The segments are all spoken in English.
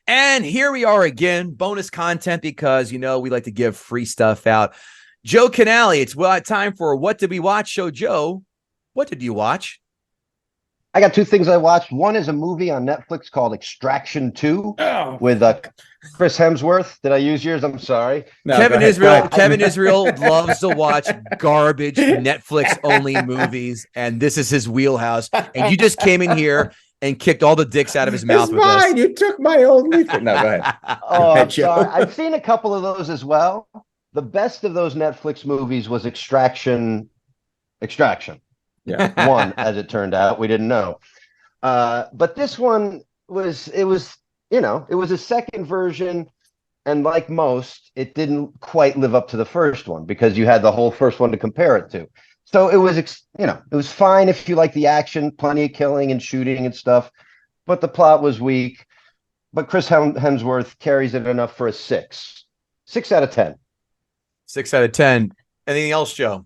And here we are again, bonus content because, we like to give free stuff out. Joe Canale, it's time for What Did We Watch? So, Joe, what did you watch? I got two things I watched. One is a movie on Netflix called Extraction 2 with Chris Hemsworth. Did I use yours? I'm sorry. No, Kevin Israel loves to watch garbage Netflix-only movies, and this is his wheelhouse. And you just came in here and kicked all the dicks out of his mouth with this. You took my old Netflix. No, go ahead. Oh, I'm sorry. I've seen a couple of those as well. The best of those Netflix movies was Extraction. Yeah. One, as it turned out. We didn't know. But this one was a second version. And like most, it didn't quite live up to the first one because you had the whole first one to compare it to. So it was fine if you like the action, plenty of killing and shooting and stuff, but the plot was weak. But Chris Hemsworth carries it enough for a 6 out of 10. 6 out of 10. Anything else, Joe?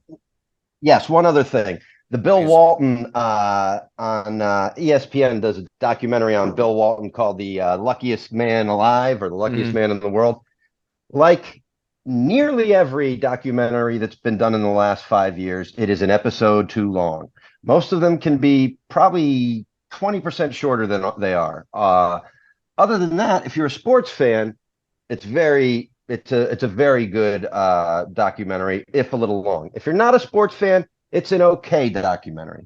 Yes, one other thing. The Bill Walton on ESPN does a documentary on Bill Walton called The Luckiest Man Alive or The Luckiest Man in the World. Like nearly every documentary that's been done in the last 5 years, it is an episode too long. Most of them can be probably 20% shorter than they are. Other than that, if you're a sports fan, it's a very good documentary, if a little long. If you're not a sports fan, it's an okay documentary.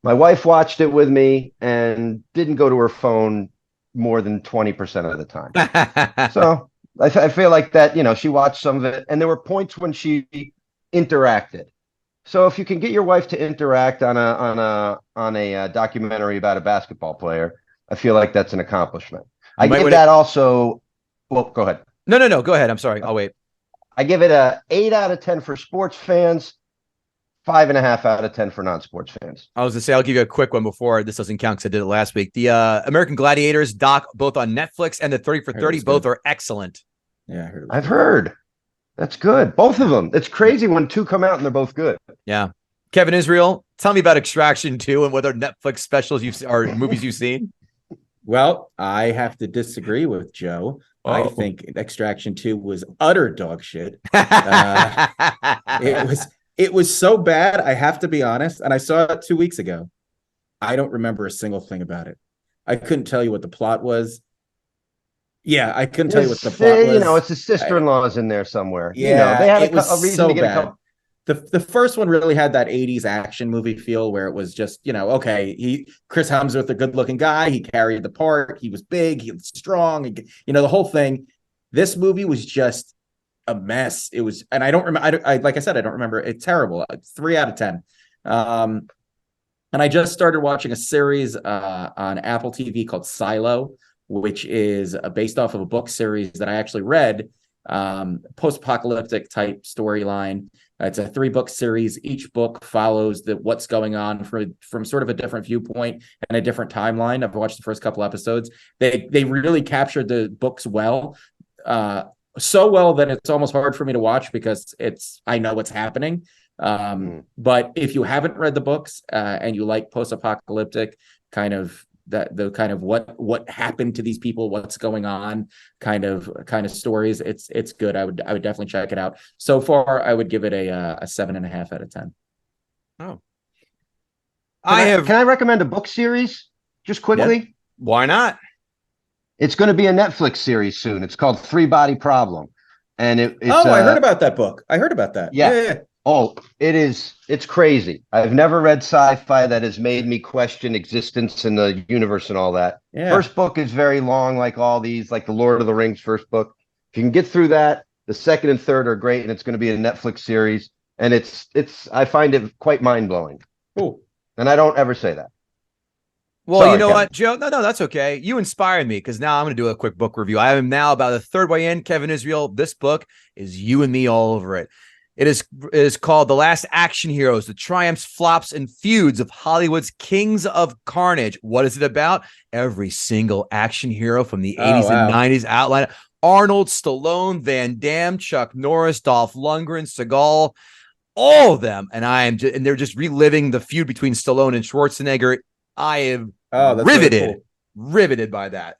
My wife watched it with me and didn't go to her phone more than 20% of the time. So I feel like that, she watched some of it, and there were points when she interacted. So if you can get your wife to interact on a documentary about a basketball player, I feel like that's an accomplishment. I give that also. Well, go ahead. No. Go ahead. I'm sorry. I'll wait. I give it a 8 out of 10 for sports fans, 5.5 out of 10 for non-sports fans. I was going to say, I'll give you a quick one before this doesn't count because I did it last week. The American Gladiators doc, both on Netflix and the 30 for 30, both are excellent. Yeah, I've heard. That's good. Both of them. It's crazy when two come out and they're both good. Yeah. Kevin Israel, tell me about Extraction 2 and whether Netflix specials or movies you've seen. Well, I have to disagree with Joe. Oh. I think Extraction 2 was utter dog shit. It was so bad, I have to be honest, and I saw it 2 weeks ago. I don't remember a single thing about it. I couldn't tell you what the plot was. Yeah, I couldn't tell you what the plot was. It's the sister-in-laws in there somewhere. Yeah, they had a reason so to get bad. The first one really had that 80s action movie feel where it was just, okay, Chris Hemsworth, a good-looking guy, he carried the part, he was big, he was strong, the whole thing. This movie was just a mess. It was, and I don't remember. Like I said, I don't remember. It's terrible. 3 out of 10. And I just started watching a series on Apple TV called Silo, which is based off of a book series that I actually read. Post-apocalyptic type storyline. It's a 3-book series. Each book follows what's going on from sort of a different viewpoint and a different timeline. I've watched the first couple episodes. They really captured the books well. So well that it's almost hard for me to watch because I know what's happening. But if you haven't read the books and you like post-apocalyptic kind of the kind of what happened to these people, what's going on, kind of stories, it's good. I would definitely check it out. So far, I would give it a 7.5 out of 10. Oh, Can I recommend a book series just quickly? Yep. Why not? It's going to be a Netflix series soon. It's called 3 Body Problem. And it's I heard about that book. I heard about that. Yeah. Oh, it's crazy. I've never read sci-fi that has made me question existence in the universe and all that. Yeah. First book is very long, like all these, like the Lord of the Rings first book. If you can get through that, the second and third are great, and it's going to be a Netflix series. And I find it quite mind-blowing. Cool. And I don't ever say that. Well, sorry, you know Kevin. What, Joe? No, that's okay. You inspired me because now I'm going to do a quick book review. I am now about the third way in. Kevin Israel, this book is you and me all over it. It is called The Last Action Heroes, The Triumphs, Flops, and Feuds of Hollywood's Kings of Carnage. What is it about? Every single action hero from the 80s and 90s outline. Arnold, Stallone, Van Damme, Chuck Norris, Dolph Lundgren, Seagal, all of them. And they're just reliving the feud between Stallone and Schwarzenegger. I am riveted by that.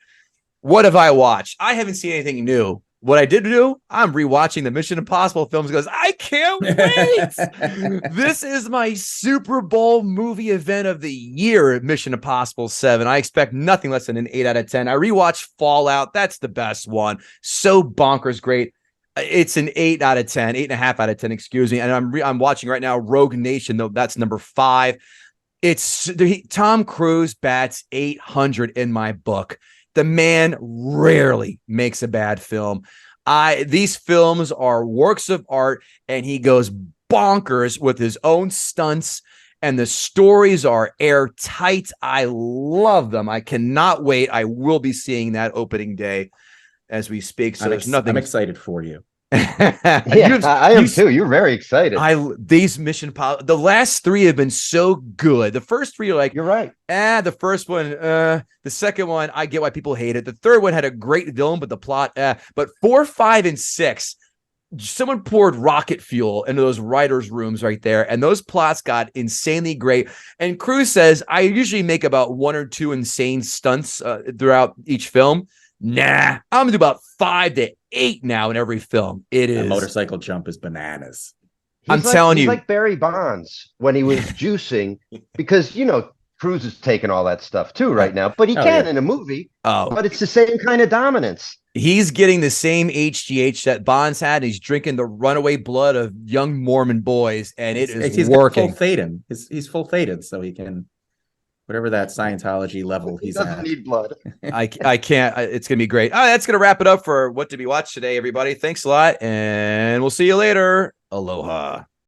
What have I watched? I haven't seen anything new. What I did do, I'm rewatching the Mission Impossible films because I can't wait. This is my Super Bowl movie event of the year, Mission Impossible 7. I expect nothing less than an 8 out of 10. I rewatched Fallout. That's the best one. So bonkers great. It's an 8 out of 10, 8.5 out of 10, excuse me. And I'm watching right now Rogue Nation, though that's number 5. It's Tom Cruise bats 800 in my book. The man rarely makes a bad film. These films are works of art, and he goes bonkers with his own stunts, and the stories are airtight. I love them. I cannot wait. I will be seeing that opening day as we speak. So there's nothing. I'm excited for you. Yeah, I am too. You're very excited. These the last 3 have been so good. The first 3 are like, you're right. The first one, the second one, I get why people hate it. The third one had a great villain, but the plot, but 4, 5, and 6, someone poured rocket fuel into those writers' rooms right there, and those plots got insanely great. And Cruise says, I usually make about 1 or 2 insane stunts throughout each film. Nah, I'm gonna do about 5 to 8 now in every film. It is. A motorcycle jump is bananas. I'm telling you, he's like Barry Bonds when he was juicing, because Cruise is taking all that stuff too right now, but he can in a movie. But it's the same kind of dominance. He's getting the same HGH that Bonds had. And he's drinking the runaway blood of young Mormon boys, and he's working. Full Thetan. He's full Thetan, so he can. Whatever that Scientology level he's at. He doesn't need blood. I can't. It's going to be great. All right, that's going to wrap it up for What Did We Watch today, everybody. Thanks a lot, and we'll see you later. Aloha.